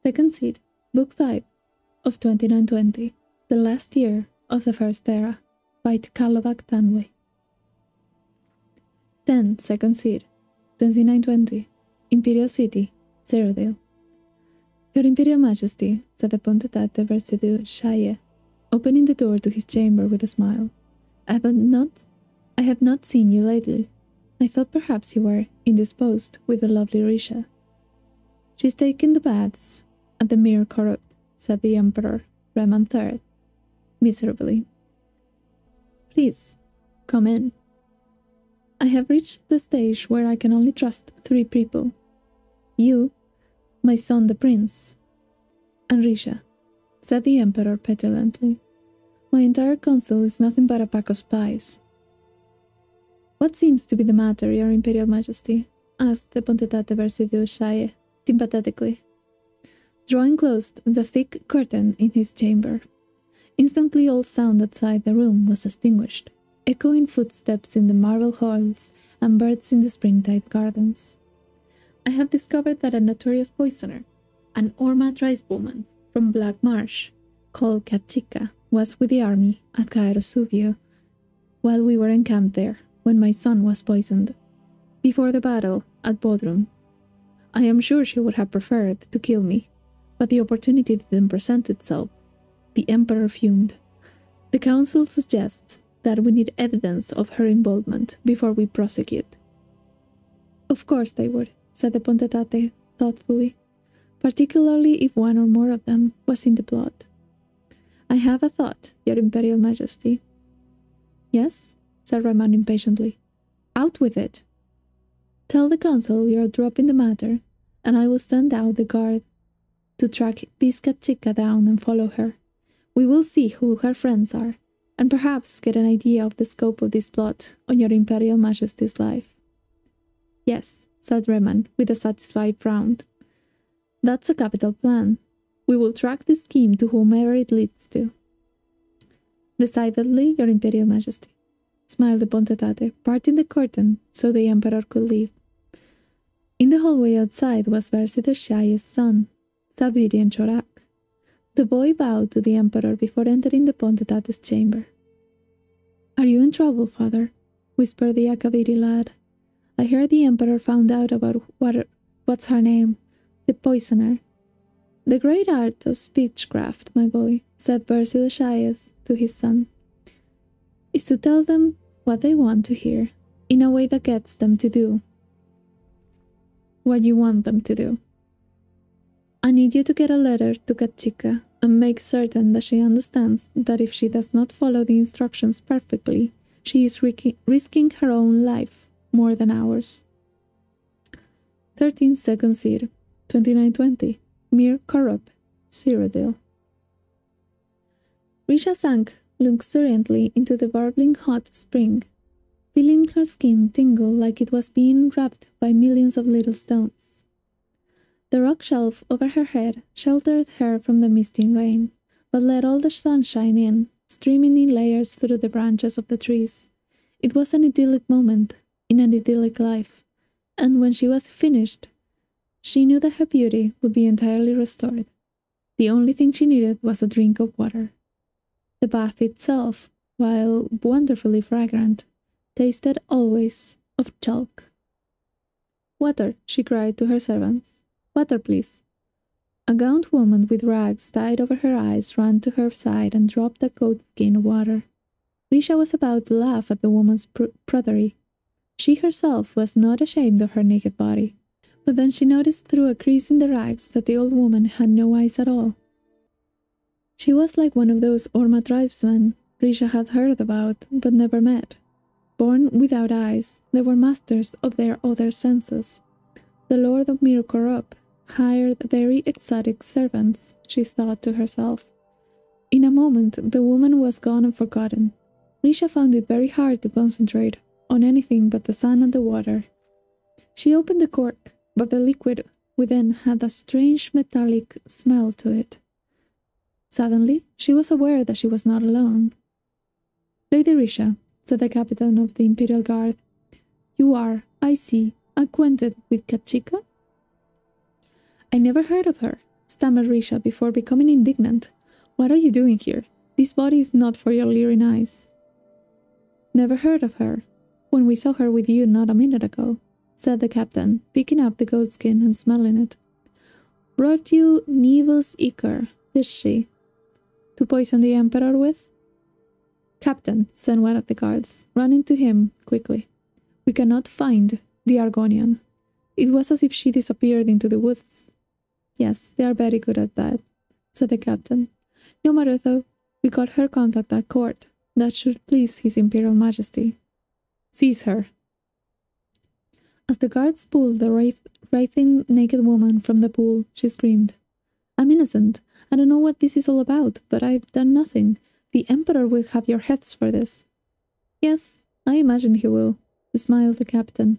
Second Seed, Book 5 of 2920, The Last Year of the First Era, by Kalovak Tanwe. 10. Second Seed, 2920, Imperial City, Cyrodiil. Your Imperial Majesty, said the Pontetate Versidu Shaye, opening the door to his chamber with a smile. I have not seen you lately. I thought perhaps you were indisposed with the lovely Risha. She's taken the baths at the Mere Corrupt, said the Emperor, Reman III, miserably. Please, come in. I have reached the stage where I can only trust 3 people. You, my son the prince, and Risha, said the Emperor petulantly. My entire council is nothing but a pack of spies. What seems to be the matter, Your Imperial Majesty? Asked the Pontetate Versidu Shaye, sympathetically, drawing close the thick curtain in his chamber. Instantly all sound outside the room was extinguished, echoing footsteps in the marble halls and birds in the springtide gardens. I have discovered that a notorious poisoner, an Orma tribeswoman from Black Marsh, called Kachika, was with the army at Caerosuvio while we were encamped there, when my son was poisoned, before the battle at Bodrum. I am sure she would have preferred to kill me, but the opportunity didn't present itself. The Emperor fumed. The Council suggests that we need evidence of her involvement before we prosecute. Of course they would, said the Pontetate thoughtfully, particularly if one or more of them was in the plot. I have a thought, Your Imperial Majesty. Yes? Said Reman impatiently. Out with it! Tell the Council you're dropping the matter, and I will send out the guard to track this Kachika down and follow her. We will see who her friends are, and perhaps get an idea of the scope of this plot on Your Imperial Majesty's life. Yes, said Reman with a satisfied frown. That's a capital plan. We will track this scheme to whomever it leads to. Decidedly, Your Imperial Majesty, smiled the Pontetate, parting the curtain so the Emperor could leave. In the hallway outside was Versidu Shaye's son, Savirian Chorak. The boy bowed to the Emperor before entering the Pontetate's chamber. Are you in trouble, father? Whispered the Akaviri lad. I heard the Emperor found out about what's her name, the poisoner. The great art of speechcraft, my boy, said Versidu Shaye to his son, is to tell them what they want to hear, in a way that gets them to do what you want them to do. I need you to get a letter to Kachika and make certain that she understands that if she does not follow the instructions perfectly, she is risking her own life more than ours. 13 Second Seed, 2920, Mere Corrupt, Cyrodiil. Risha sank luxuriantly into the bubbling hot spring, feeling her skin tingle like it was being wrapped by millions of little stones. The rock shelf over her head sheltered her from the misting rain, but let all the sunshine in, streaming in layers through the branches of the trees. It was an idyllic moment in an idyllic life, and when she was finished, she knew that her beauty would be entirely restored. The only thing she needed was a drink of water. The bath itself, while wonderfully fragrant, tasted always of chalk. Water, she cried to her servants. Water, please. A gaunt woman with rags tied over her eyes ran to her side and dropped a goatskin of water. Risha was about to laugh at the woman's prudery. She herself was not ashamed of her naked body, but then she noticed through a crease in the rags that the old woman had no eyes at all. She was like one of those Orma tribesmen Risha had heard about but never met. Born without eyes, they were masters of their other senses. The Lord of Mere Corrupt hired very exotic servants, she thought to herself. In a moment, the woman was gone and forgotten. Risha found it very hard to concentrate on anything but the sun and the water. She opened the cork, but the liquid within had a strange metallic smell to it. Suddenly, she was aware that she was not alone. Lady Risha, said the captain of the Imperial Guard, you are, I see, acquainted with Kachika? I never heard of her, stammered Risha before becoming indignant. What are you doing here? This body is not for your leering eyes. Never heard of her. When we saw her with you not a minute ago, said the captain, picking up the goatskin and smelling it. Brought you Nivus Icar, did she? To poison the Emperor with? Captain, said one of the guards, running to him quickly. We cannot find the Argonian. It was as if she disappeared into the woods. Yes, they are very good at that, said the captain. No matter though, we got her contact at court. That should please His Imperial Majesty. Seize her. As the guards pulled the writhing naked woman from the pool, she screamed. I'm innocent. I don't know what this is all about, but I've done nothing. The Emperor will have your heads for this. Yes, I imagine he will, smiled the captain,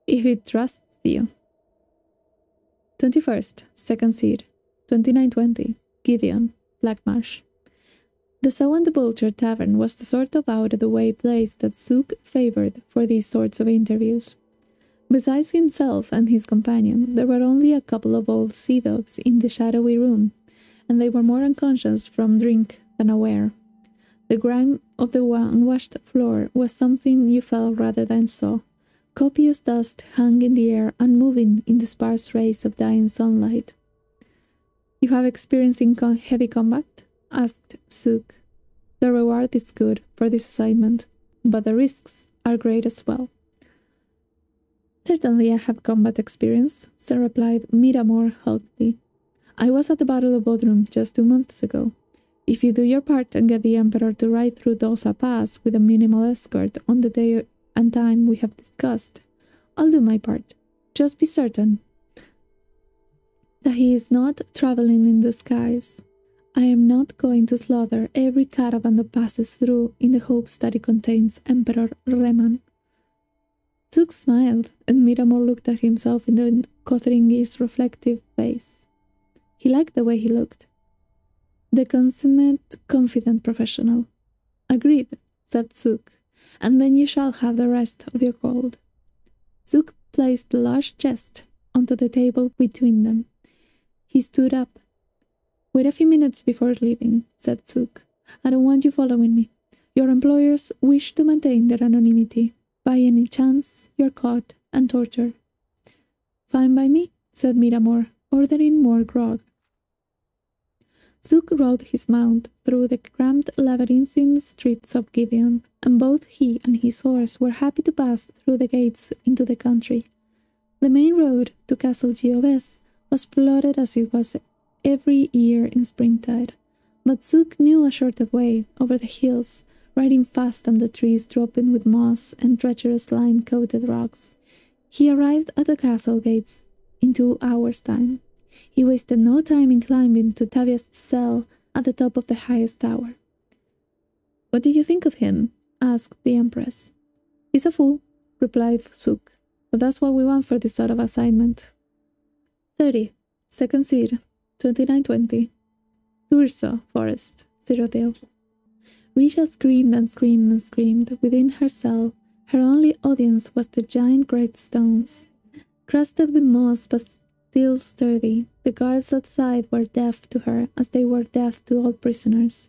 if he trusts you. 21st, second seed, 2920, Gideon, Blackmarsh. The Sow and the Vulture Tavern was the sort of out-of-the-way place that Zook favoured for these sorts of interviews. Besides himself and his companion, there were only a couple of old sea dogs in the shadowy room, and they were more unconscious from drink than aware. The grime of the unwashed floor was something you felt rather than saw. Copious dust hung in the air, unmoving in the sparse rays of dying sunlight. You have experience in heavy combat? Asked Zook. The reward is good for this assignment, but the risks are great as well. Certainly I have combat experience, Sir replied Miramore hotly. I was at the Battle of Bodrum just 2 months ago. If you do your part and get the Emperor to ride through Dosa Pass with a minimal escort on the day and time we have discussed, I'll do my part. Just be certain that he is not traveling in the skies. I am not going to slaughter every caravan that passes through in the hopes that it contains Emperor Reman. Zook smiled, and Miramore looked at himself in the Kothringi's reflective face. He liked the way he looked. The consummate, confident professional. Agreed, said Zook, and then you shall have the rest of your gold. Zook placed the large chest onto the table between them. He stood up. Wait a few minutes before leaving, said Zook. I don't want you following me. Your employers wish to maintain their anonymity. By any chance, you're caught and tortured. Fine by me, said Miramore, ordering more grog. Zook rode his mount through the cramped labyrinthine streets of Gideon, and both he and his horse were happy to pass through the gates into the country. The main road to Castle Gioves was flooded as it was every year in springtide, but Zook knew a shorter way over the hills, riding fast on the trees dropping with moss and treacherous lime-coated rocks. He arrived at the castle gates in 2 hours' time. He wasted no time in climbing to Tavia's cell at the top of the highest tower. What did you think of him? Asked the Empress. He's a fool, replied Zook, but that's what we want for this sort of assignment. 30. Second seed, 2920. Thurso Forest, Cyrodiil. Risha screamed and screamed and screamed. Within her cell, her only audience was the giant great stones. Crusted with moss but still sturdy, the guards outside were deaf to her as they were deaf to all prisoners.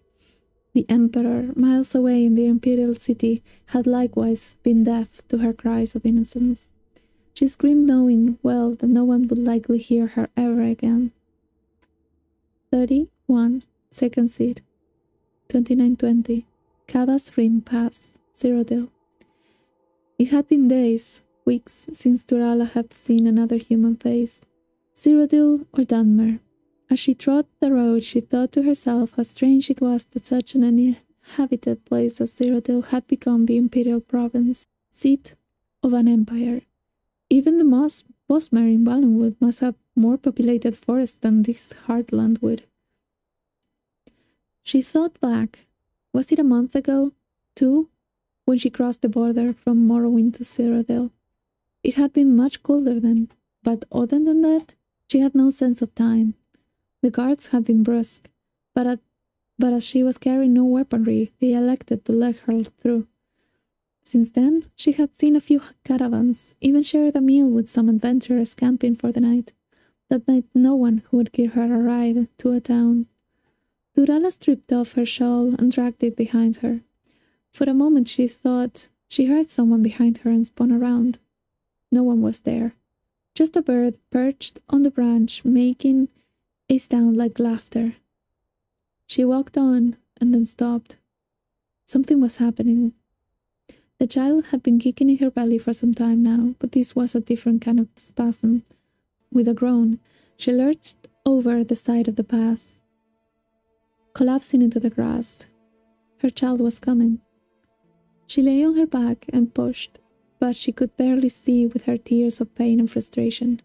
The Emperor, miles away in the imperial city, had likewise been deaf to her cries of innocence. She screamed, knowing well that no one would likely hear her ever again. 31. Second seed, 2920. Cabas Rim Pass, Cyrodiil. It had been days, weeks, since Durala had seen another human face. Cyrodiil or Dunmer. As she trod the road, she thought to herself how strange it was that such an uninhabited place as Cyrodiil had become the imperial province, seat of an empire. Even the Bosmer in Valenwood must have more populated forest than this heartland would. She thought back. Was it a month ago, 2, when she crossed the border from Morrowind to Cyrodiil? It had been much colder then, but other than that, she had no sense of time. The guards had been brusque, but as she was carrying no weaponry, they elected to let her through. Since then, she had seen a few caravans, even shared a meal with some adventurers camping for the night. that met no one who would give her a ride to a town. Durala stripped off her shawl and dragged it behind her. For a moment she thought she heard someone behind her and spun around. No one was there. Just a bird perched on the branch, making a sound like laughter. She walked on and then stopped. Something was happening. The child had been kicking in her belly for some time now, but this was a different kind of spasm. With a groan, she lurched over the side of the pass, collapsing into the grass. Her child was coming. She lay on her back and pushed, but she could barely see with her tears of pain and frustration.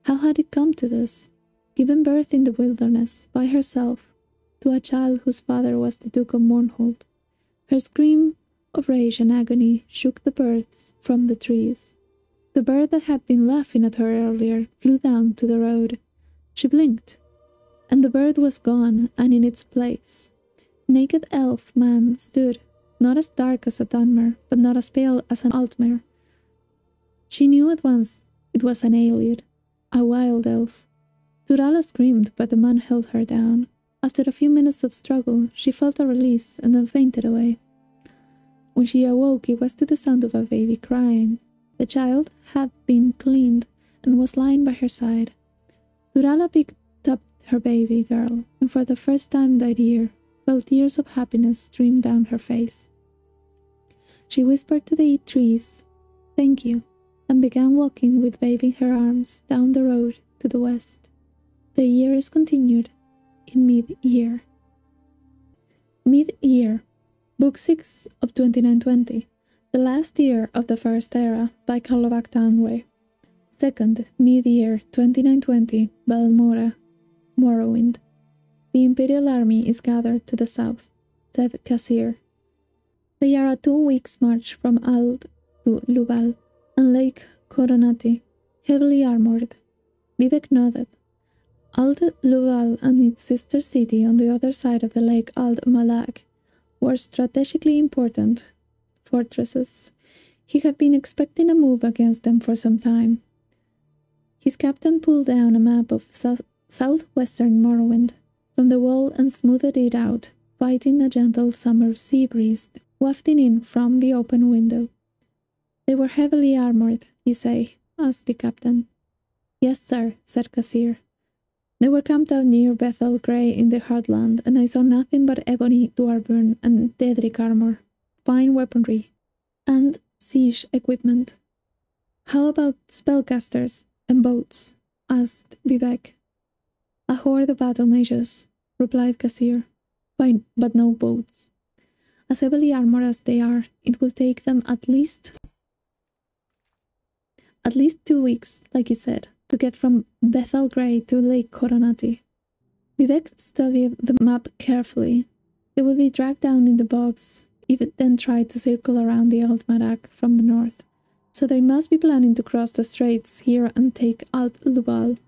How had it come to this? Given birth in the wilderness, by herself, to a child whose father was the Duke of Mournhold. Her scream of rage and agony shook the birds from the trees. The bird that had been laughing at her earlier flew down to the road. She blinked, and the bird was gone, and in its place, naked elf man stood, not as dark as a Dunmer, but not as pale as an Altmer. She knew at once it was an Aelid, a wild elf. Durala screamed, but the man held her down. After a few minutes of struggle, she felt a release and then fainted away. When she awoke, it was to the sound of a baby crying. The child had been cleaned and was lying by her side. Durala picked up her baby girl, and for the first time that year, felt tears of happiness stream down her face. She whispered to the trees, "Thank you," and began walking with baby in her arms down the road to the west. The year is continued in mid-year. Mid-year, Book 6 of 2920, The Last Year of the First Era by Karlovak Tanwe. Second, mid-year 2920, Balmora, Morrowind. The Imperial army is gathered to the south, said Kasir. They are a 2 weeks' march from Ald to Lubal and Lake Coronati, heavily armored. Vivek nodded. Ald Lubal and its sister city on the other side of the lake Ald Malak were strategically important fortresses. He had been expecting a move against them for some time. His captain pulled down a map of southwestern Morrowind from the wall and smoothed it out, fighting a gentle summer sea breeze wafting in from the open window. "They were heavily armored, you say?" asked the captain. "Yes, sir," said Kasir. "They were camped out near Bethel Grey in the Heartland, and I saw nothing but ebony dwarven and Daedric armor, fine weaponry, and siege equipment." "How about spellcasters and boats?" asked Vivek. "A horde of battle mages," replied Kasir, "but no boats. As heavily armored as they are, it will take them at least 2 weeks, like you said, to get from Bethel Grey to Lake Coronati." Vivek studied the map carefully. They would be dragged down in the bogs if it then tried to circle around the Old Marak from the north, so they must be planning to cross the straits here and take Alt Lubal.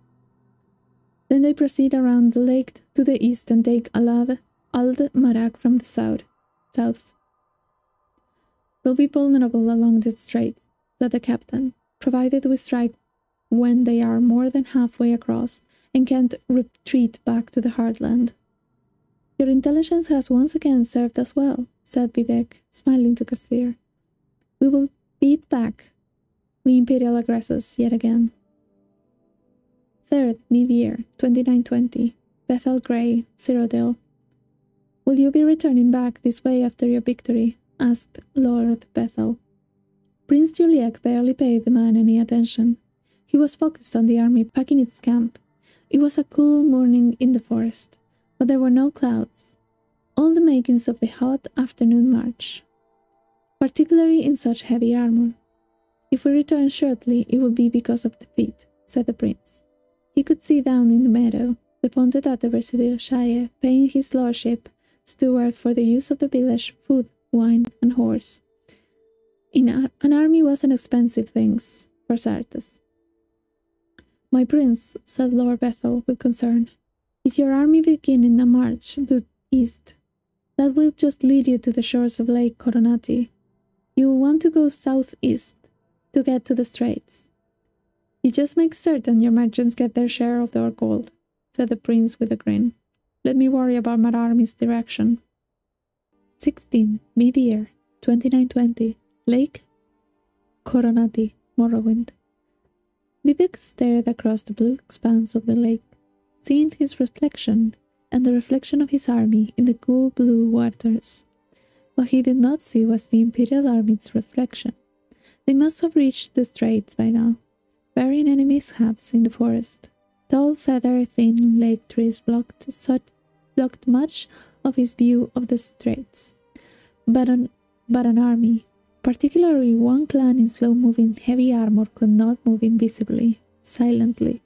Then they proceed around the lake to the east and take Ald Marak from the south. "We'll be vulnerable along the straits," said the captain, "provided we strike when they are more than halfway across and can't retreat back to the Heartland." "Your intelligence has once again served us well," said Vivek, smiling to Kasir. "We will beat back the Imperial aggressors yet again." Third, mid-year, 2920, Bethel Grey, Cyrodiil. "Will you be returning back this way after your victory?" asked Lord Bethel. Prince Juliek barely paid the man any attention. He was focused on the army packing its camp. It was a cool morning in the forest, but there were no clouds. All the makings of the hot afternoon march, particularly in such heavy armor. "If we return shortly, it will be because of defeat," said the prince. He could see down in the meadow the Ponte Tateversidir Shaye paying his lordship steward for the use of the village food, wine, and horse. An army wasn't expensive things for Sartes. "My prince," said Lord Bethel with concern, "is your army beginning a march due east? That will just lead you to the shores of Lake Coronati. You will want to go southeast to get to the straits. "You just make certain your merchants get their share of our gold," said the prince with a grin. "Let me worry about my army's direction." 16. Mid-year, 2920. Lake Coronati, Morrowind. Vivek stared across the blue expanse of the lake, seeing his reflection and the reflection of his army in the cool blue waters. What he did not see was the Imperial Army's reflection. They must have reached the straits by now, burying any mishaps in the forest. Tall, feather-thin lake trees blocked much of his view of the straits. But an army, particularly one clan in slow-moving heavy armor, could not move invisibly, silently.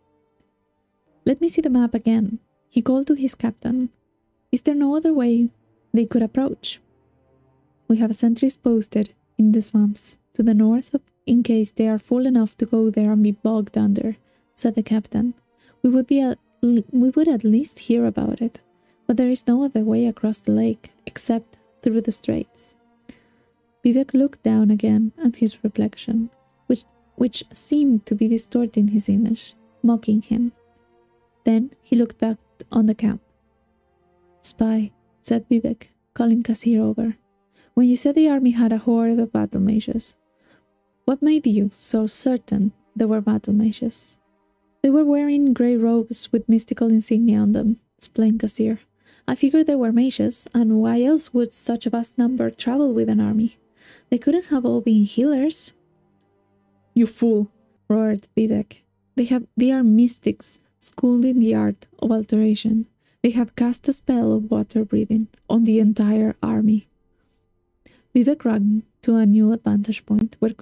"Let me see the map again," he called to his captain. "Is there no other way they could approach?" "We have sentries posted in the swamps to the north in case they are fool enough to go there and be bogged under," said the captain. We would at least hear about it, but there is no other way across the lake except through the straits." Vivek looked down again at his reflection, which seemed to be distorting his image, mocking him. Then he looked back on the camp. "Spy," said Vivek, calling Kasir over. "When you said the army had a horde of battle mages, what made you so certain they were battle mages?" "They were wearing grey robes with mystical insignia on them," explained Kasir. "I figured they were mages, and why else would such a vast number travel with an army? They couldn't have all been healers." "You fool," roared Vivek. They are mystics, schooled in the art of alteration. They have cast a spell of water breathing on the entire army." Vivek ran to a new vantage point where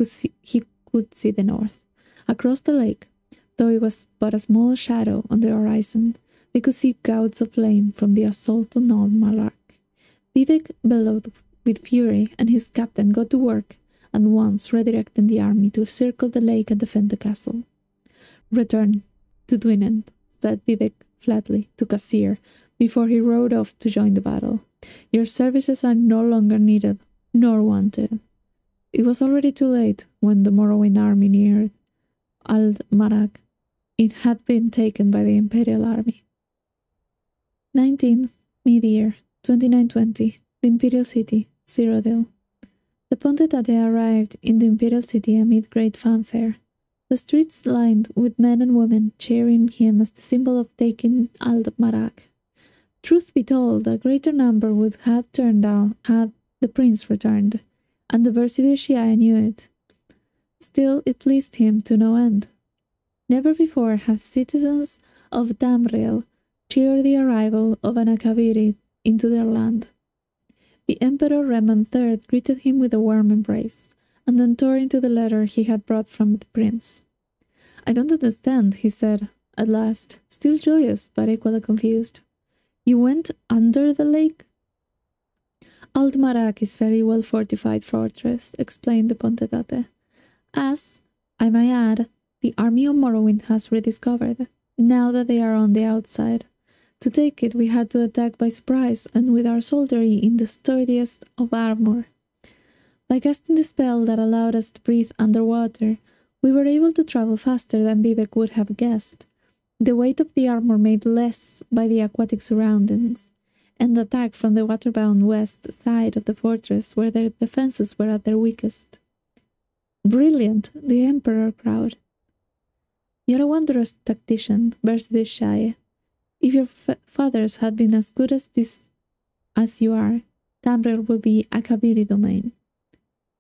he could see the north. Across the lake, though it was but a small shadow on the horizon, they could see gouts of flame from the assault on Aldmark. Vivek bellowed with fury, and his captain got to work at once redirecting the army to circle the lake and defend the castle. "Return to Dwinend," said Vivek flatly to Kasir before he rode off to join the battle. "Your services are no longer needed, nor wanted." It was already too late when the Morrowind army neared Aldmark. It had been taken by the Imperial army. 19th mid-year, 2920. The Imperial City, Cyrodiil. The Pontetate arrived in the Imperial City amid great fanfare. The streets lined with men and women cheering him as the symbol of taking Aldmark. Truth be told, a greater number would have turned out had the prince returned, and the Bersidir Shia knew it. Still, it pleased him to no end. Never before had citizens of Tamriel cheered the arrival of an Akaviri into their land. The Emperor Reman III greeted him with a warm embrace, and then tore into the letter he had brought from the prince. "I don't understand," he said, at last, still joyous but equally confused. "You went under the lake?" "Aldmark is a very well-fortified fortress," explained the Pontetate. "As, I may add, the army of Morrowind has rediscovered, now that they are on the outside. To take it, we had to attack by surprise and with our soldiery in the sturdiest of armor. By casting the spell that allowed us to breathe underwater, we were able to travel faster than Vivek would have guessed. The weight of the armor made less by the aquatic surroundings, and attack from the waterbound west side of the fortress where their defenses were at their weakest." "Brilliant!" the Emperor crowed. "You're a wondrous tactician, Bersidir Shia. If your fathers had been as good as you are, Tamriel will be Akaviri domain."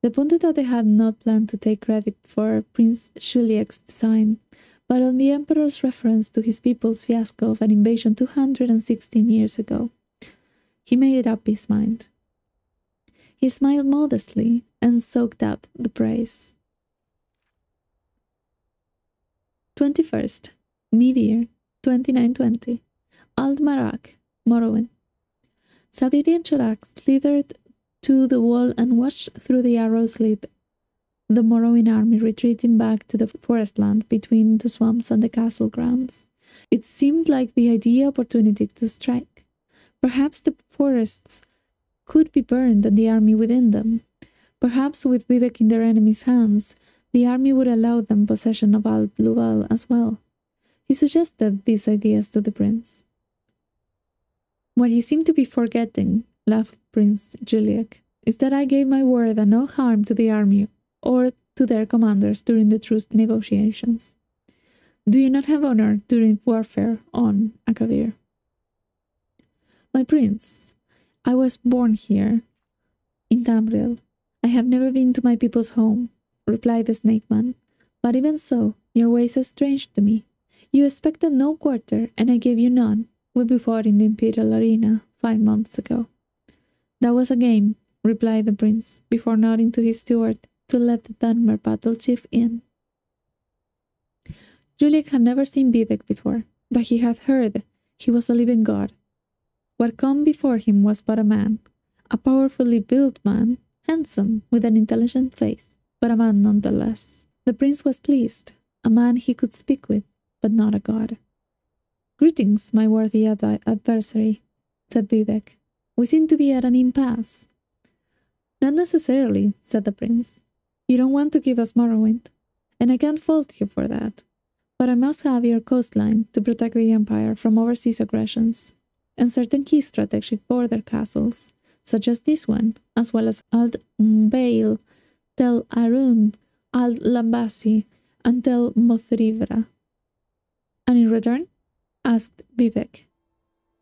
The Pontetate had not planned to take credit for Prince Shuliek's design, but on the Emperor's reference to his people's fiasco of an invasion 216 years ago, he made up his mind. He smiled modestly and soaked up the praise. 21st, mid-year, 2920. Aldmark, Morrowind. Sabiri and Chorak slithered to the wall and watched through the arrow slit the Morrowind army retreating back to the forest land between the swamps and the castle grounds. It seemed like the ideal opportunity to strike. Perhaps the forests could be burned and the army within them. Perhaps with Vivek in their enemies' hands, The army would allow them possession of Al-Luval as well. He suggested these ideas to the prince. "What you seem to be forgetting," laughed Prince Juliak, "is that I gave my word of no harm to the army or to their commanders during the truce negotiations. Do you not have honor during warfare on Akavir?" "My prince, I was born here, in Tamriel. I have never been to my people's home," replied the snake man. "But even so, your ways are strange to me. You expected no quarter, and I gave you none when we fought in the Imperial Arena 5 months ago." "That was a game," replied the prince, before nodding to his steward to let the Dunmer battle chief in. Juliak had never seen Vivek before, but he had heard he was a living god. What come before him was but a man, a powerfully built man, handsome, with an intelligent face, but a man nonetheless. The prince was pleased, a man he could speak with, but not a god. "Greetings, my worthy adversary," said Vivek. "We seem to be at an impasse." "Not necessarily," said the prince. "You don't want to give us Morrowind, and I can't fault you for that. But I must have your coastline to protect the Empire from overseas aggressions, and certain key strategic border castles, such as this one, as well as Alt-Mbail, Tel Arun, Alt-Lambasi, and Tel Mothrivra." "And in return?" asked Vivek.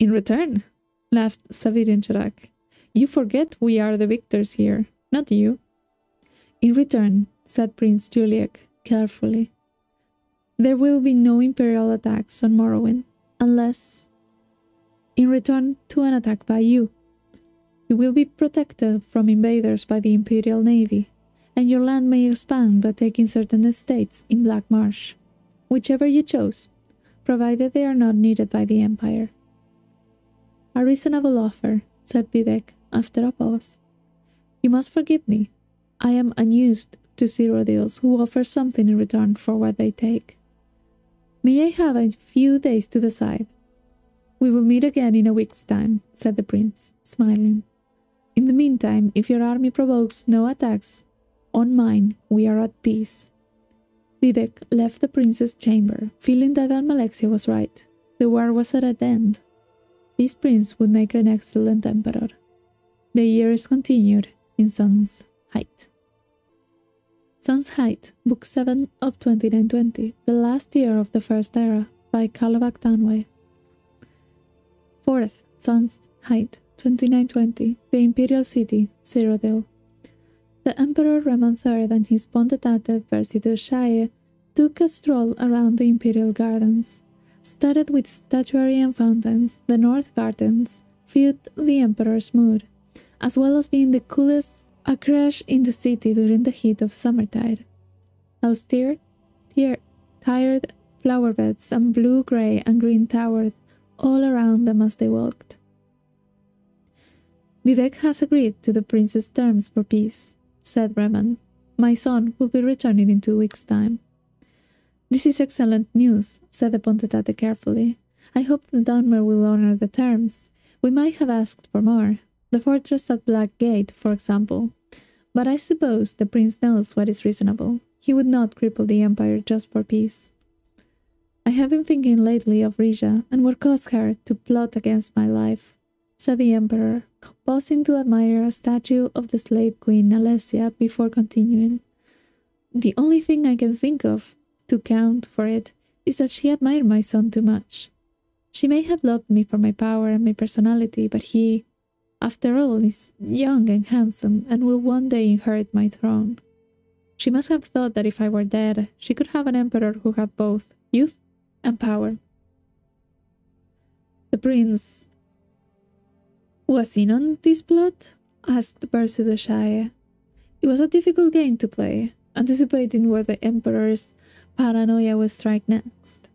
"In return?" laughed Savirin Charak. "You forget we are the victors here, not you." "In return," said Prince Juliak carefully, "there will be no Imperial attacks on Morrowind, unless in return to an attack by you. You will be protected from invaders by the Imperial Navy, and your land may expand by taking certain estates in Black Marsh, whichever you chose, provided they are not needed by the Empire." "A reasonable offer," said Vivek after a pause. "You must forgive me. I am unused to Cyrodiils who offer something in return for what they take. May I have a few days to decide?" "We will meet again in a week's time," said the prince, smiling. "In the meantime, if your army provokes no attacks on mine, we are at peace." Vivek left the prince's chamber, feeling that Almalexia was right. The war was at an end. This prince would make an excellent emperor. The years continued in Sun's Height. Sun's Height, Book 7 of 2920, the last year of the First Era, by Kalavak Tanway. 4th, Sun's Height, 2920, the Imperial City, Cyrodiil. The Emperor Remon III and his Pontetate Persidus Shae took a stroll around the Imperial Gardens. Studded with statuary and fountains, the North Gardens fit the Emperor's mood, as well as being the coolest acreage in the city during the heat of summertide. Austere, tired flower beds and blue, grey and green towered all around them as they walked. "Vivek has agreed to the prince's terms for peace," said Reman. "My son will be returning in 2 weeks' time." "This is excellent news," said the Pontetate carefully. "I hope the Dunmer will honor the terms. We might have asked for more, the fortress at Black Gate, for example. But I suppose the prince knows what is reasonable. He would not cripple the Empire just for peace." "I have been thinking lately of Rija and what caused her to plot against my life," said the Emperor, pausing to admire a statue of the slave queen Alessia before continuing. "The only thing I can think of to count for it is that she admired my son too much. She may have loved me for my power and my personality, but he, after all, is young and handsome and will one day inherit my throne. She must have thought that if I were dead, she could have an emperor who had both youth and power." "The prince was in on this plot?" asked Persidus Shae. It was a difficult game to play, anticipating where the emperor's paranoia would strike next.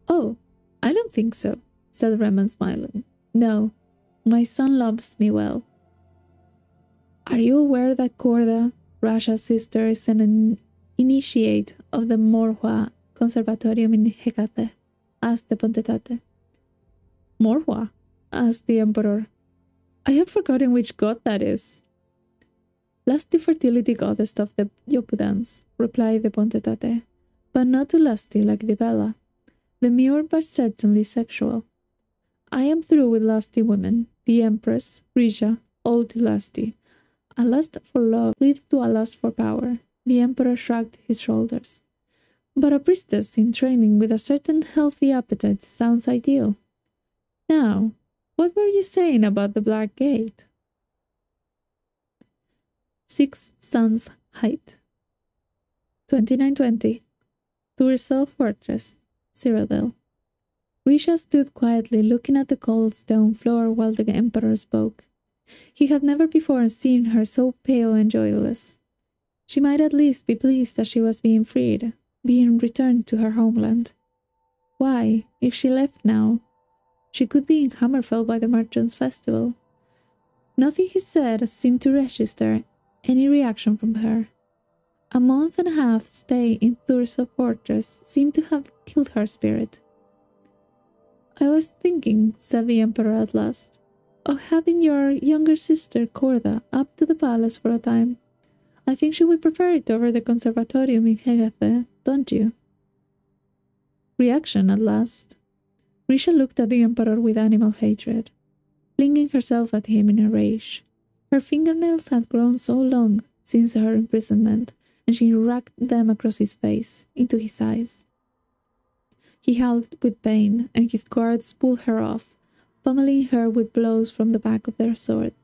"Oh, I don't think so," said Reman, smiling. "No, my son loves me well. Are you aware that Corda, Rasha's sister, is an initiate of the Morhua Conservatorium in Hecate?" asked the Pontetate. "Morhua?" asked the Emperor. "I have forgotten which god that is." "Last the fertility goddess of the Yokudans," replied the Pontetate, but not too lusty like the Bella. Demure but certainly sexual. I am through with lusty women. The Empress, Risha, all too lusty. A lust for love leads to a lust for power. The Emperor shrugged his shoulders. But a priestess in training with a certain healthy appetite sounds ideal. Now, what were you saying about the Black Gate? 6 Suns Height 2920 Thurso Fortress, Cyrodiil. Risha stood quietly looking at the cold stone floor while the Emperor spoke. He had never before seen her so pale and joyless. She might at least be pleased that she was being freed, being returned to her homeland. Why, if she left now, she could be in Hammerfell by the Merchants' Festival. Nothing he said seemed to register any reaction from her. A month and a half stay in Thurso Fortress seemed to have killed her spirit. I was thinking, said the Emperor at last, of having your younger sister Corda up to the palace for a time. I think she would prefer it over the conservatorium in Hegathe, don't you? Reaction at last. Risha looked at the Emperor with animal hatred, flinging herself at him in a rage. Her fingernails had grown so long since her imprisonment, and she racked them across his face, into his eyes. He howled with pain, and his guards pulled her off, pummeling her with blows from the back of their swords,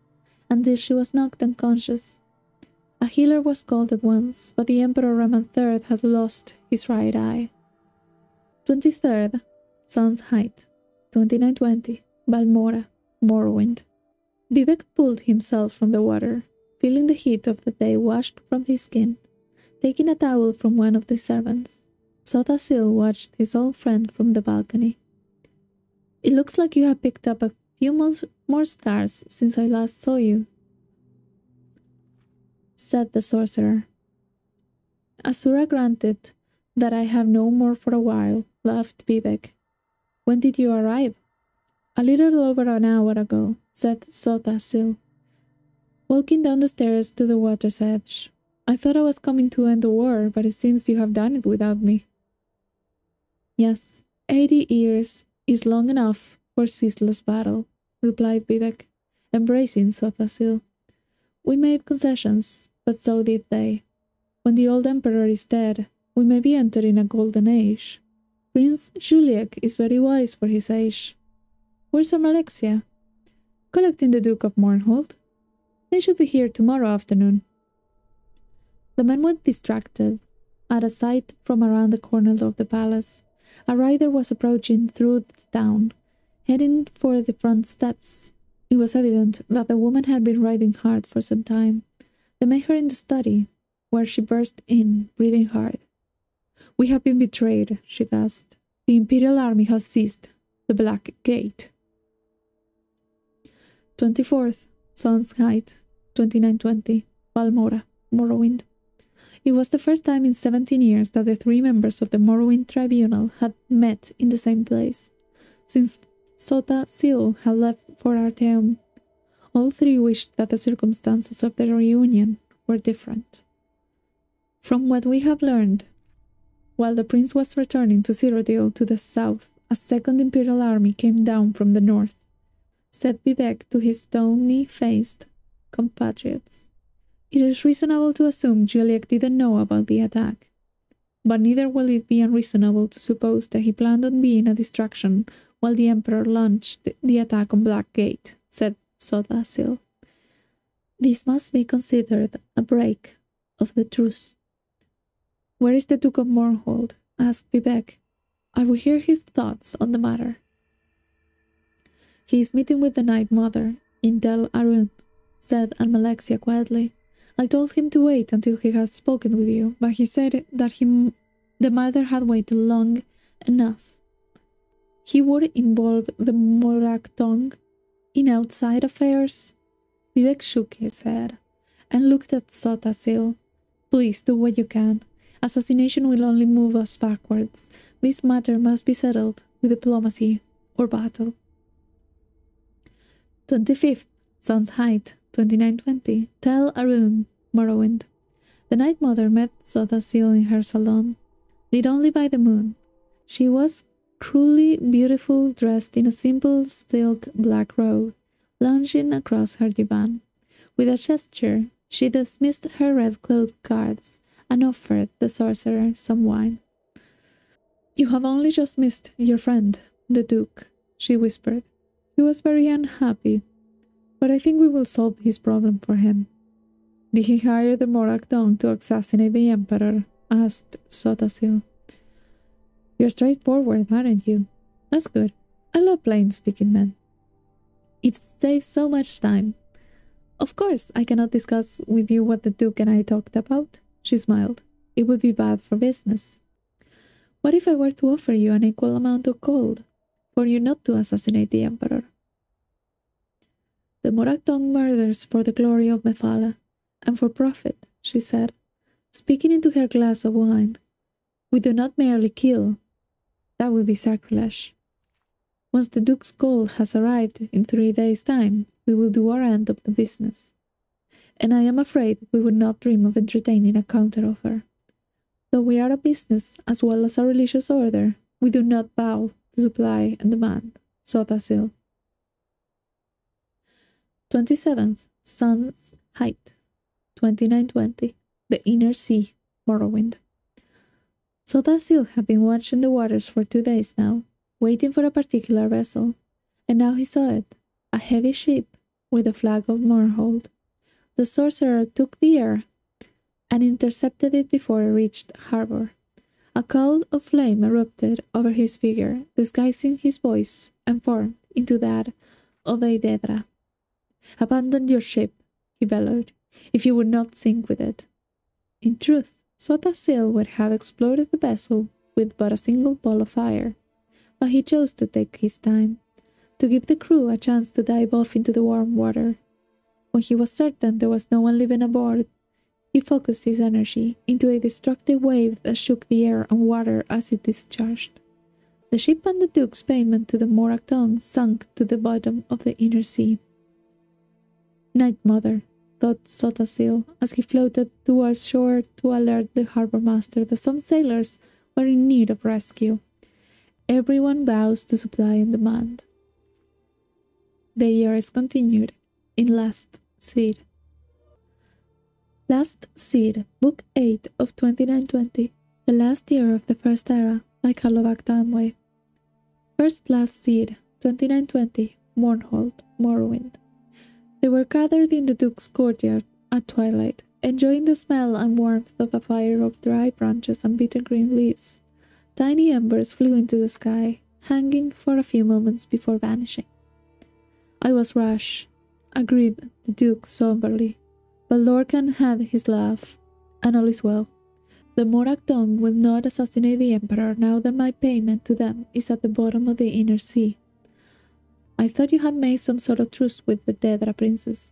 until she was knocked unconscious. A healer was called at once, but the Emperor Raman III had lost his right eye. 23rd, Sun's Height, 2920, Balmora, Morrowind. Vivek pulled himself from the water, feeling the heat of the day washed from his skin. Taking a towel from one of the servants, Sothasil watched his old friend from the balcony. It looks like you have picked up a few more scars since I last saw you, said the sorcerer. Asura granted that I have no more for a while, laughed Vivek. When did you arrive? A little over an hour ago, said Sothasil, walking down the stairs to the water's edge. I thought I was coming to end the war, but it seems you have done it without me. Yes, 80 years is long enough for ceaseless battle, replied Vivek, embracing Sothasil. We made concessions, but so did they. When the old emperor is dead, we may be entering a golden age. Prince Juliek is very wise for his age. Where's Alexia? Collecting the Duke of Mournhold. They should be here tomorrow afternoon. The men went distracted. At a sight from around the corner of the palace, a rider was approaching through the town, heading for the front steps. It was evident that the woman had been riding hard for some time. They met her in the study, where she burst in, breathing hard. We have been betrayed, she gasped. The Imperial Army has seized the Black Gate. 24th, Sun's Height, 2920, Balmora, Morrowind. It was the first time in 17 years that the 3 members of the Morrowind Tribunal had met in the same place, since Sothasil had left for Arteum. All 3 wished that the circumstances of their reunion were different. From what we have learned, while the prince was returning to Cyrodiil to the south, a second Imperial army came down from the north, said Vivek to his stony-faced compatriots. It is reasonable to assume Juliek didn't know about the attack, but neither will it be unreasonable to suppose that he planned on being a distraction while the Emperor launched the attack on Blackgate, said Sothasil. This must be considered a break of the truce. Where is the Duke of Mournhold? Asked Vivek. I will hear his thoughts on the matter. He is meeting with the Night Mother in Del Arun, said Almalexia quietly. I told him to wait until he had spoken with you, but he said that the mother had waited long enough. He would involve the Moraktong in outside affairs? Vivek shook his head and looked at Sothasil. Please do what you can. Assassination will only move us backwards. This matter must be settled with diplomacy or battle. 25th, Sun's Height, 2920, Tel Arun, Morrowind. The Night Mother met Sotasil in her salon, lit only by the moon. She was cruelly beautiful, dressed in a simple silk black robe, lounging across her divan. With a gesture, she dismissed her red-clothed guards and offered the sorcerer some wine. "You have only just missed your friend, the Duke," she whispered. "He was very unhappy, but I think we will solve his problem for him." "Did he hire the Moragdong to assassinate the Emperor?" asked Sotasil. "You're straightforward, aren't you? That's good. I love plain-speaking men. It saves so much time. Of course, I cannot discuss with you what the Duke and I talked about," she smiled. "It would be bad for business. What if I were to offer you an equal amount of gold for you not to assassinate the Emperor?" "The Moragdong murders for the glory of Mephala and for profit," she said, speaking into her glass of wine. "We do not merely kill. That would be sacrilege. Once the Duke's gold has arrived in 3 days' time, we will do our end of the business. And I am afraid we would not dream of entertaining a counteroffer. Though we are a business as well as a religious order, we do not bow to supply and demand." Sotasil. 27th, Sun's Height, 2920, the Inner Sea, Morrowind. Sotasil had been watching the waters for 2 days now, waiting for a particular vessel, and now he saw it, a heavy ship with the flag of Morhold. The sorcerer took the air and intercepted it before it reached harbor. A cloud of flame erupted over his figure, disguising his voice and form into that of a Daedra. "Abandon your ship," he bellowed, "if you would not sink with it." In truth, Sotasil would have exploded the vessel with but a single ball of fire, but he chose to take his time, to give the crew a chance to dive off into the warm water. When he was certain there was no one living aboard, he focused his energy into a destructive wave that shook the air and water as it discharged. The ship and the Duke's payment to the Moragdong sunk to the bottom of the Inner Sea. "Night Mother," thought Sotasil as he floated towards shore to alert the harbor master that some sailors were in need of rescue. Everyone vows to supply and demand. The year is continued in Last Seed. Last Seed, Book 8 of 2920, the last year of the First Era, by Karlovak Tanway. First Last Seed, 2920, Mournhold, Morrowind. They were gathered in the Duke's courtyard at twilight, enjoying the smell and warmth of a fire of dry branches and bitter green leaves. Tiny embers flew into the sky, hanging for a few moments before vanishing. "I was rash," agreed the Duke somberly, "but Lorcan had his laugh, and all is well. The Moragdong will not assassinate the Emperor now that my payment to them is at the bottom of the Inner Sea. I thought you had made some sort of truce with the Daedra princess."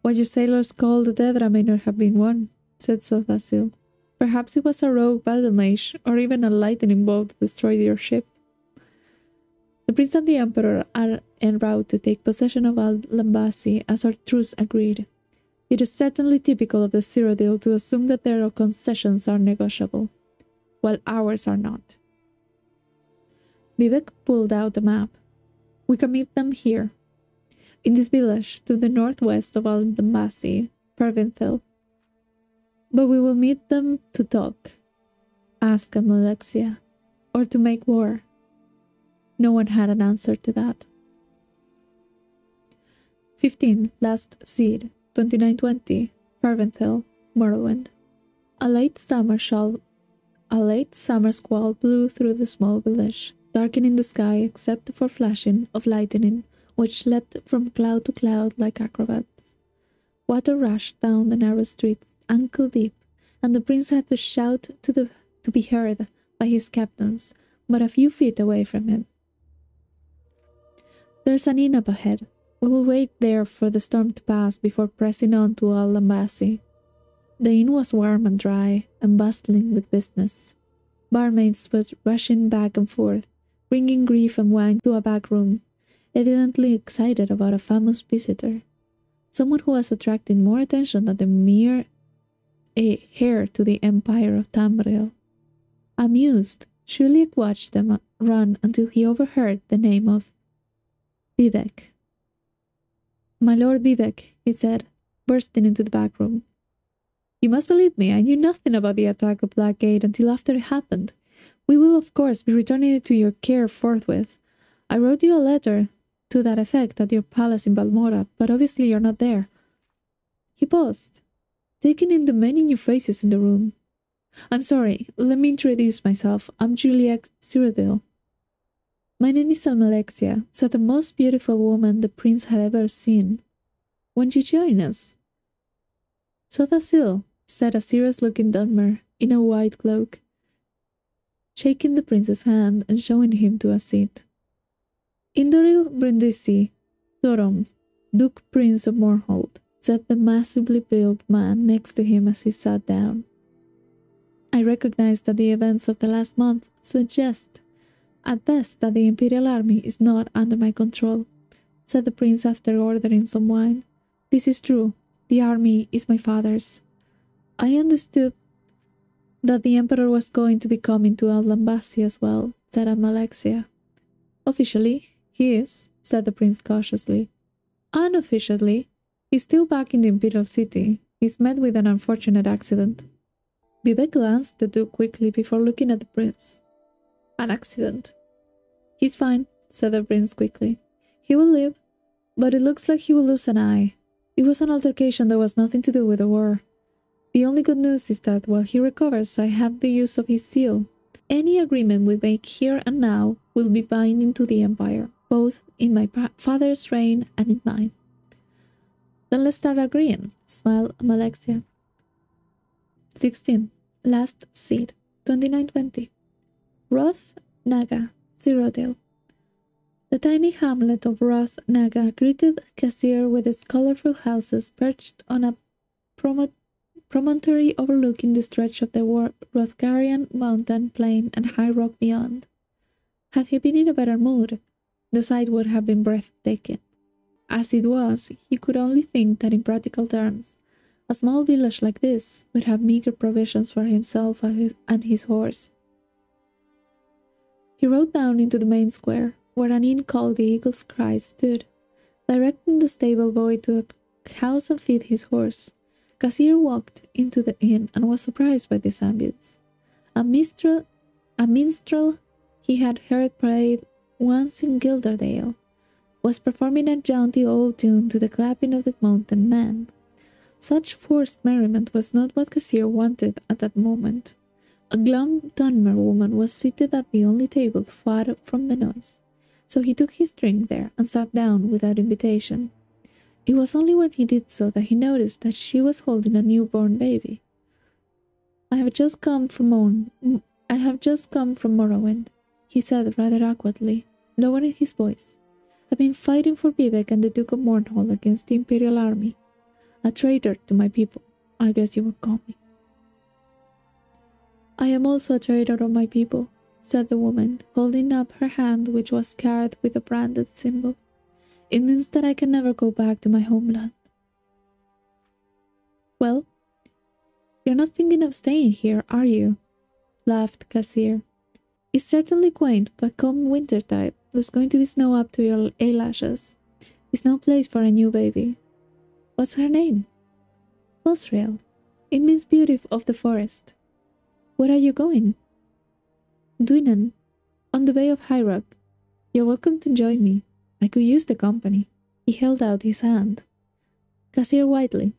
"What you sailors call the Daedra may not have been one," said Sotasil. "Perhaps it was a rogue battle mage, or even a lightning bolt that destroyed your ship. The prince and the Emperor are en route to take possession of Al-Lambasi as our truce agreed. It is certainly typical of the Cyrodiil to assume that their concessions are negotiable, while ours are not." Vivek pulled out a map. "We can meet them here, in this village to the northwest of Al-Lambasi, Pervinthil. But we will meet them to talk," asked Alexia, "or to make war." No one had an answer to that. 15. Last Seed, 2920, Pervinthil, Morrowind. A late summer squall blew through the small village, darkening the sky except for flashing of lightning, which leapt from cloud to cloud like acrobats. Water rushed down the narrow streets ankle-deep, and the prince had to shout to be heard by his captains, but a few feet away from him. "There's an inn up ahead. We will wait there for the storm to pass before pressing on to Al-Lambasi." The inn was warm and dry, and bustling with business. Barmaids were rushing back and forth, bringing grief and wine to a back room, evidently excited about a famous visitor, someone who was attracting more attention than the mere a heir to the Empire of Tamriel. Amused, Juliet watched them run until he overheard the name of VIII. "My Lord VIII," he said, bursting into the back room. "You must believe me, I knew nothing about the attack of Blackgate until after it happened. We will, of course, be returning it to your care forthwith. I wrote you a letter to that effect at your palace in Balmora, but obviously you're not there." He paused, taking in the many new faces in the room. "I'm sorry, let me introduce myself. I'm Juliet Cyrodiil." "My name is Almalexia," said the most beautiful woman the prince had ever seen. "Won't you join us?" "So that's ill," said a serious-looking Dunmer in a white cloak, shaking the prince's hand and showing him to a seat. "Indoril Brindisi, Thorum, Duke Prince of Morholt," said the massively built man next to him as he sat down. "I recognize that the events of the last month suggest, at best, that the Imperial Army is not under my control," said the prince after ordering some wine. "This is true. The army is my father's. I understood that the Emperor was going to be coming to Al-Lambasi as well," said Almalexia. "Officially, he is," said the prince cautiously. "Unofficially, he's still back in the Imperial City. He's met with an unfortunate accident." Vivek glanced at the Duke quickly before looking at the prince. "An accident?" "He's fine," said the prince quickly. "He will live, but it looks like he will lose an eye. It was an altercation that was nothing to do with the war. The only good news is that while he recovers, I have the use of his seal. Any agreement we make here and now will be binding to the Empire, both in my father's reign and in mine." "Then let's start agreeing," smiled Almalexia. 16. Last Seed, 2920. Roth Naga, Cyrodiil. The tiny hamlet of Roth Naga greeted Kasir with its colorful houses perched on a promontory overlooking the stretch of the Rothgarian mountain plain and high rock beyond. Had he been in a better mood, the sight would have been breathtaking. As it was, he could only think that in practical terms, a small village like this would have meager provisions for himself and his horse. He rode down into the main square, where an inn called the Eagle's Cry stood, directing the stable boy to house and feed his horse. Kasir walked into the inn and was surprised by this ambience. A minstrel he had heard played once in Gilderdale was performing a jaunty old tune to the clapping of the mountain men. Such forced merriment was not what Kasir wanted at that moment. A glum Dunmer woman was seated at the only table far from the noise, so he took his drink there and sat down without invitation. It was only when he did so that he noticed that she was holding a newborn baby. I have just come from Morrowind," he said rather awkwardly, lowering his voice. "I've been fighting for Vivek and the Duke of Mornhall against the Imperial Army. A traitor to my people, I guess you would call me." "I am also a traitor of my people," said the woman, holding up her hand which was scarred with a branded symbol. "It means that I can never go back to my homeland." "Well, you're not thinking of staying here, are you?" laughed Kasir. "It's certainly quaint, but come wintertide, there's going to be snow up to your eyelashes. It's no place for a new baby." "What's her name?" "Mosriel. It means beauty of the forest." "Where are you going?" "Dwinen, on the Bay of High Rock. You're welcome to join me. I could use the company." He held out his hand. Kasir Whiteley.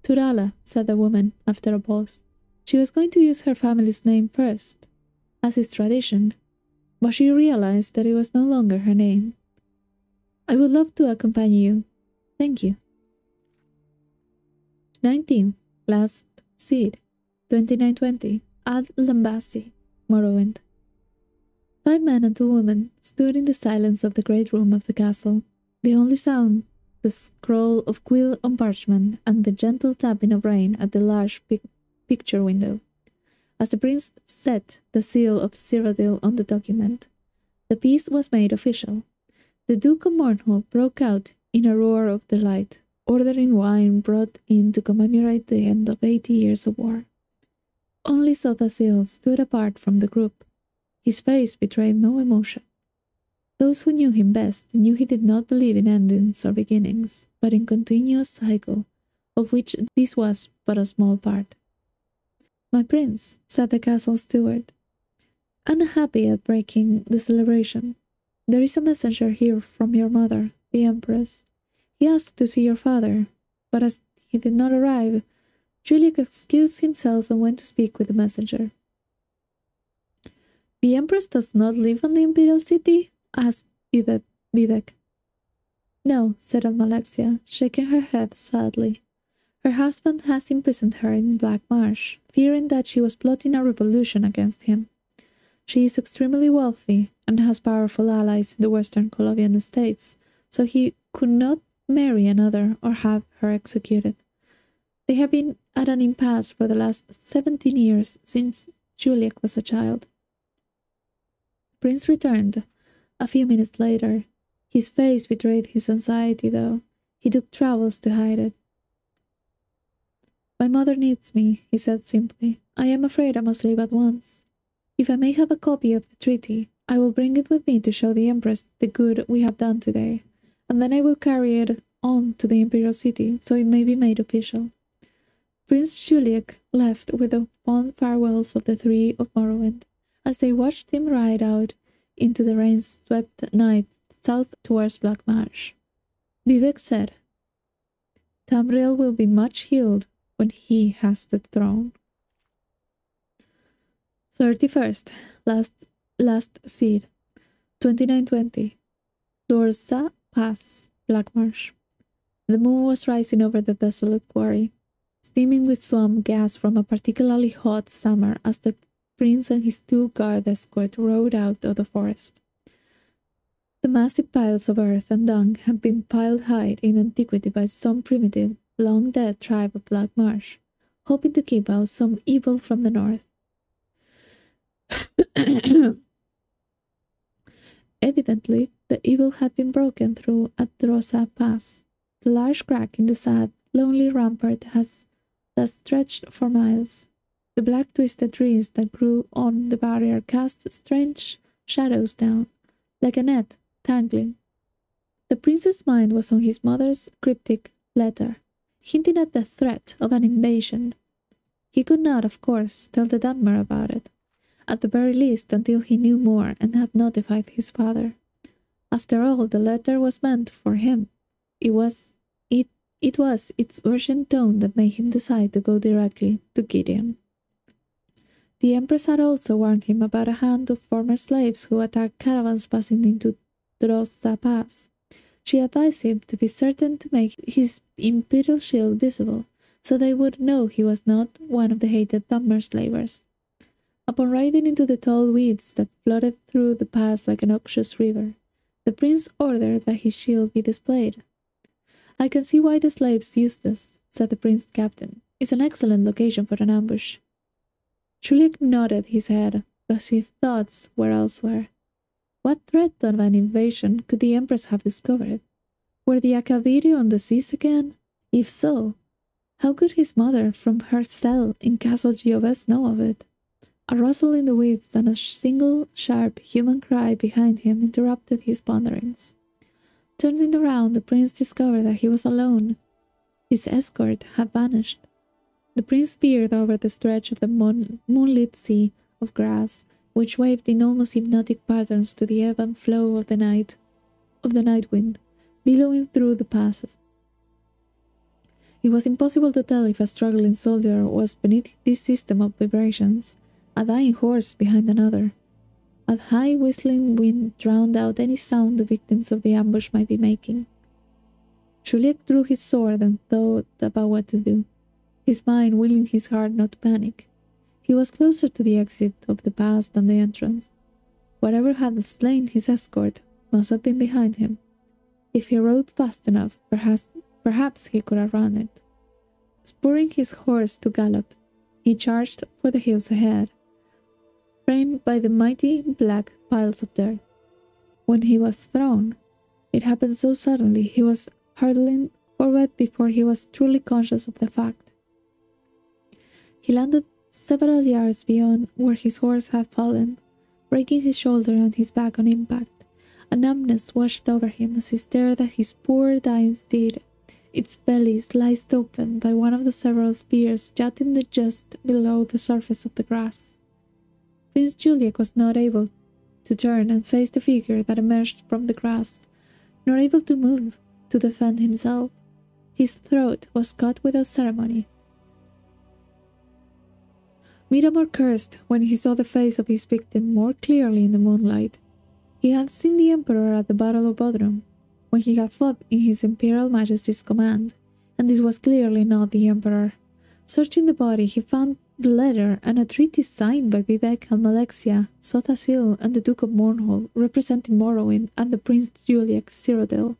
"Turala," said the woman after a pause. She was going to use her family's name first, as is tradition, but she realized that it was no longer her name. "I would love to accompany you. Thank you." 19. Last Seed, 2920. Al-Lambasi, Morrowind. 5 men and 2 women stood in the silence of the great room of the castle, the only sound the scroll of quill on parchment and the gentle tapping of rain at the large picture window. As the prince set the seal of Cyrodiil on the document, the piece was made official. The Duke of Mornhall broke out in a roar of delight. ordering wine brought in to commemorate the end of 80 years of war. Only Sotasil stood apart from the group. His face betrayed no emotion. Those who knew him best knew he did not believe in endings or beginnings, but in continuous cycle, of which this was but a small part. "My prince," said the castle steward, unhappy at breaking the celebration, "there is a messenger here from your mother, the empress. He asked to see your father, but as he did not arrive, Juliek excused himself and went to speak with the messenger." "The empress does not live in the imperial city?" asked Vivek. "No," said Almalexia, shaking her head sadly. "Her husband has imprisoned her in Black Marsh, fearing that she was plotting a revolution against him. She is extremely wealthy and has powerful allies in the western Colovian states, so he could not marry another or have her executed. They have been at an impasse for the last 17 years since Juliek was a child." The prince returned a few minutes later. His face betrayed his anxiety, though he took troubles to hide it. "My mother needs me," he said simply. "I am afraid I must leave at once. If I may have a copy of the treaty, I will bring it with me to show the empress the good we have done today, and then I will carry it on to the imperial city, so it may be made official." Prince Juliek left with the fond farewells of the three of Morrowind, as they watched him ride out into the rain-swept night south towards Black Marsh. Vivek said, "Tamriel will be much healed when he has the throne." 31st, last seed, 2920. Dorsa Pass, Black Marsh. The moon was rising over the desolate quarry, steaming with swamp gas from a particularly hot summer as the prince and his two guard escort rode out of the forest. The massive piles of earth and dung had been piled high in antiquity by some primitive, long-dead tribe of Black Marsh, hoping to keep out some evil from the north. Evidently, the evil had been broken through at Drosa Pass, the large crack in the sad, lonely rampart that stretched for miles. The black twisted trees that grew on the barrier cast strange shadows down, like a net, tangling. The prince's mind was on his mother's cryptic letter, hinting at the threat of an invasion. He could not, of course, tell the Dunmer about it, at the very least until he knew more and had notified his father. After all, the letter was meant for him. It was its urgent tone that made him decide to go directly to Gideon. The empress had also warned him about a hand of former slaves who attacked caravans passing into Drosa Pass. She advised him to be certain to make his imperial shield visible, so they would know he was not one of the hated Dunmer slavers. Upon riding into the tall weeds that flooded through the pass like a noxious river, the prince ordered that his shield be displayed. "I can see why the slaves used this," said the prince captain. "It's an excellent location for an ambush." Juliek nodded his head, but his thoughts were elsewhere. What threat of an invasion could the empress have discovered? Were the Akaviri on the seas again? If so, how could his mother from her cell in Castle Gioves know of it? A rustle in the weeds and a single sharp human cry behind him interrupted his ponderings. Turning around, the prince discovered that he was alone. His escort had vanished. The prince peered over the stretch of the moonlit sea of grass, which waved in almost hypnotic patterns to the ebb and flow of the night wind, billowing through the passes. It was impossible to tell if a struggling soldier was beneath this system of vibrations, a dying horse behind another. A high whistling wind drowned out any sound the victims of the ambush might be making. Juliek drew his sword and thought about what to do, his mind willing his heart not to panic. He was closer to the exit of the pass than the entrance. Whatever had slain his escort must have been behind him. If he rode fast enough, perhaps he could outrun it. Spurring his horse to gallop, he charged for the hills ahead, framed by the mighty black piles of dirt. When he was thrown, it happened so suddenly he was hurtling forward before he was truly conscious of the fact. He landed several yards beyond where his horse had fallen, breaking his shoulder and his back on impact. A numbness washed over him as he stared at his poor dying steed, its belly sliced open by one of the several spears jutting just below the surface of the grass. Prince Juliek was not able to turn and face the figure that emerged from the grass, nor able to move to defend himself. His throat was cut without ceremony. Miramor cursed when he saw the face of his victim more clearly in the moonlight. He had seen the Emperor at the Battle of Bodrum, when he had fought in his Imperial Majesty's command, and this was clearly not the Emperor. Searching the body, he found the letter and a treaty signed by VIII and Malexia, Sothasil, and the Duke of Mournhold, representing Morrowind, and the Prince Juliek Cyrodiil,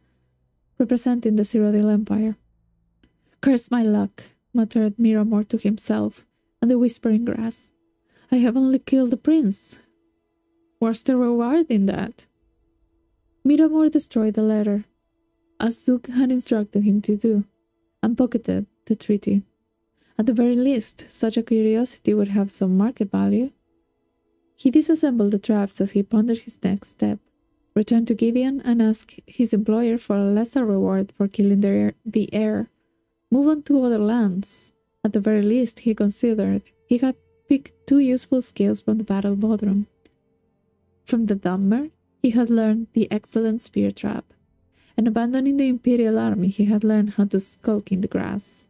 representing the Cyrodiil Empire. "Curse my luck," muttered Miramor to himself, and the whispering grass. "I have only killed the prince. What's the reward in that?" Miramor destroyed the letter, as Zook had instructed him to do, and pocketed the treaty. At the very least, such a curiosity would have some market value. He disassembled the traps as he pondered his next step, returned to Gideon and asked his employer for a lesser reward for killing the heir, move on to other lands. At the very least, he considered, he had picked 2 useful skills from the Battle of Bodrum. From the Dummer, he had learned the excellent spear trap, and abandoning the Imperial army, he had learned how to skulk in the grass.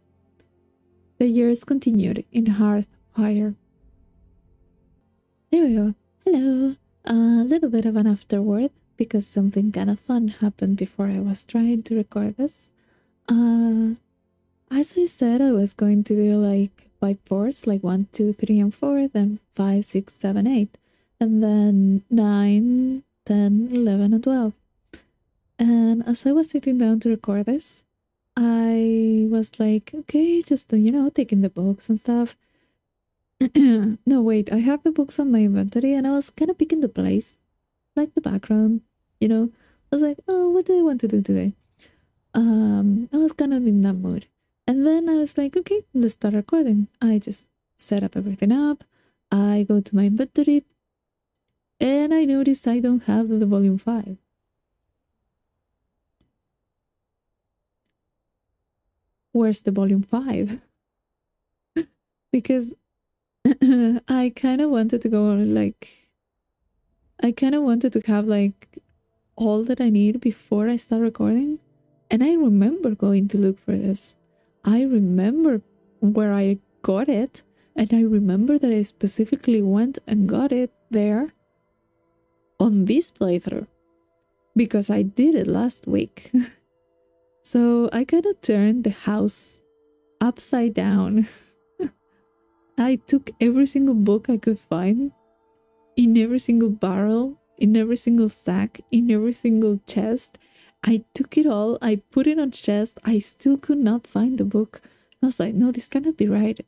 The years continued in hearth fire. There we go. Hello. A little bit of an afterword, because something kind of fun happened before I was trying to record this. As I said, I was going to do like 5 fours, like 1, 2, 3, and 4, then 5, 6, 7, 8, and then 9, 10, 11, and 12. And as I was sitting down to record this, I was like, okay, just, you know, taking the books and stuff. No, wait, I have the books on my inventory, and I was kind of picking the place, like the background, you know. I was like, oh, what do I want to do today? I was kind of in that mood. And then I was like, okay, let's start recording. I just set up everything up. I go to my inventory, and I notice I don't have the volume 5. Where's the volume 5? Because I kind of wanted to go like... I kind of wanted to have like all that I need before I start recording. And I remember going to look for this. I remember where I got it. And I remember that I specifically went and got it there on this playthrough. Because I did it last week. So I kind of turned the house upside down. I took every single book I could find, in every single barrel, in every single sack, in every single chest. I took it all, I put it on chest, I still could not find the book. I was like, no, this cannot be right.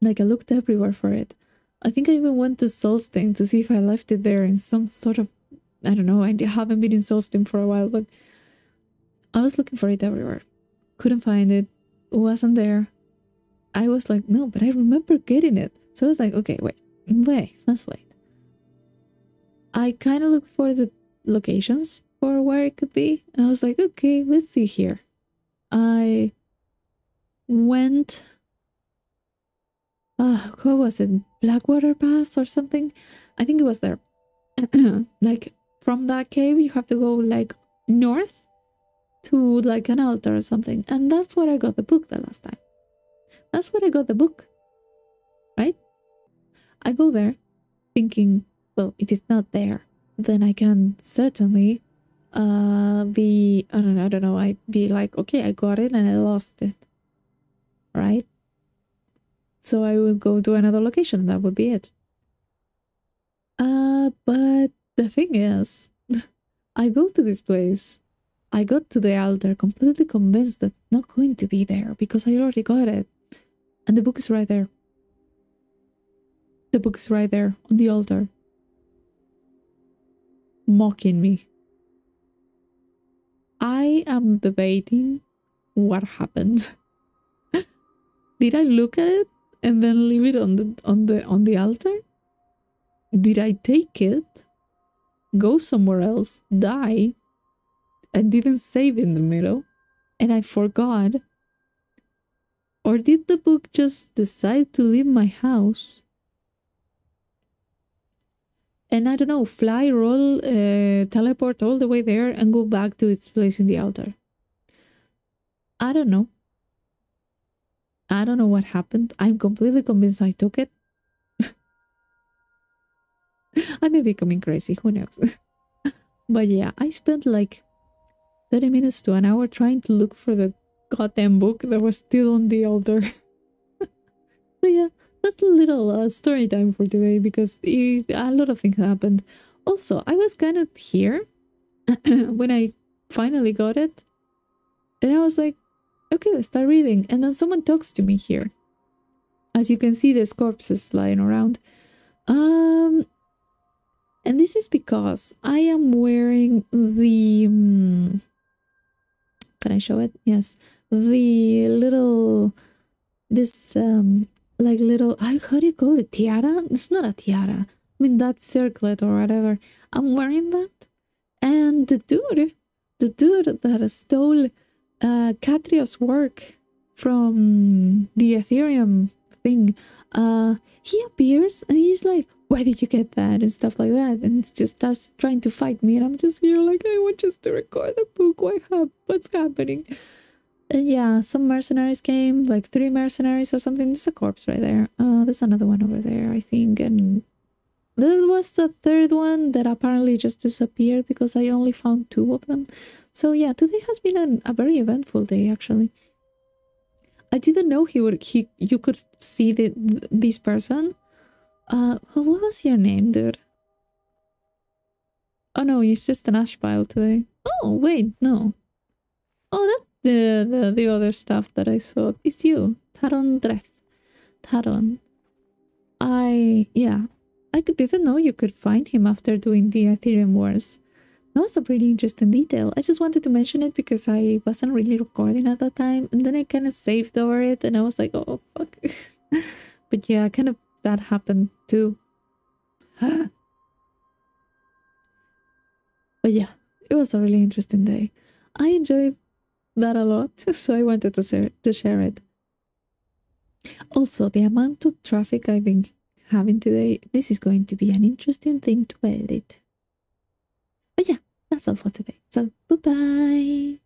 Like, I looked everywhere for it. I think I even went to Solstheim to see if I left it there in some sort of, I don't know, I haven't been in Solstheim for a while, but I was looking for it everywhere. Couldn't find it, wasn't there. I was like, no, but I remember getting it. So I was like, okay, let's wait. I kind of looked for the locations for where it could be. And I was like, okay, let's see here. I went, what was it? Blackwater Pass or something? I think it was there. Like, from that cave, you have to go like north to like an altar or something. And that's where I got the book the last time. That's where I got the book, right? I go there thinking, well, if it's not there, then I can certainly be, I don't know, I'd be like, okay, I got it and I lost it, right? So I will go to another location and that would be it. But the thing is, I go to this place, I got to the altar completely convinced that it's not going to be there because I already got it. And the book is right there. The book is right there on the altar. Mocking me. I am debating what happened. Did I look at it and then leave it on the altar? Did I take it, go somewhere else, die, and didn't save in the middle, and I forgot? Or did the book just decide to leave my house? And I don't know, fly, roll, teleport all the way there and go back to its place in the altar. I don't know. I don't know what happened. I'm completely convinced I took it. I may be becoming crazy, who knows? But yeah, I spent like 30 minutes to an hour trying to look for the goddamn book that was still on the altar. So yeah, that's a little story time for today because a lot of things happened. Also, I was kind of here when I finally got it. And I was like, okay, let's start reading. And then someone talks to me here. As you can see, there's corpses lying around. And this is because I am wearing the... can I show it? Yes. The little... This, like little... how do you call it? Tiara? It's not a tiara. I mean, that circlet or whatever. I'm wearing that. And the dude that stole Catria's work from the Ethereum thing, he appears and he's like, where did you get that? And stuff like that. And it just starts trying to fight me. And I'm just here like, I want just to record the book. What's happening? And yeah, some mercenaries came, like 3 mercenaries or something. There's a corpse right there. There's another one over there, I think. And there was a 3rd one that apparently just disappeared because I only found 2 of them. So yeah, today has been a very eventful day, actually. I didn't know you could see this person. What was your name, dude? Oh no, it's just an ash pile today. Oh wait, no. Oh, that's the other stuff that I saw. It's you, Taron Dreth. Taron. I didn't know you could find him after doing the Ethereum Wars. That was a pretty interesting detail. I just wanted to mention it because I wasn't really recording at that time. And then I kind of saved over it and I was like, oh, fuck. But yeah, kind of that happened too. But yeah, it was a really interesting day. I enjoyed that a lot, so I wanted to share it. Also, the amount of traffic I've been having today, this is going to be an interesting thing to edit. But yeah, that's all for today. So, bye-bye!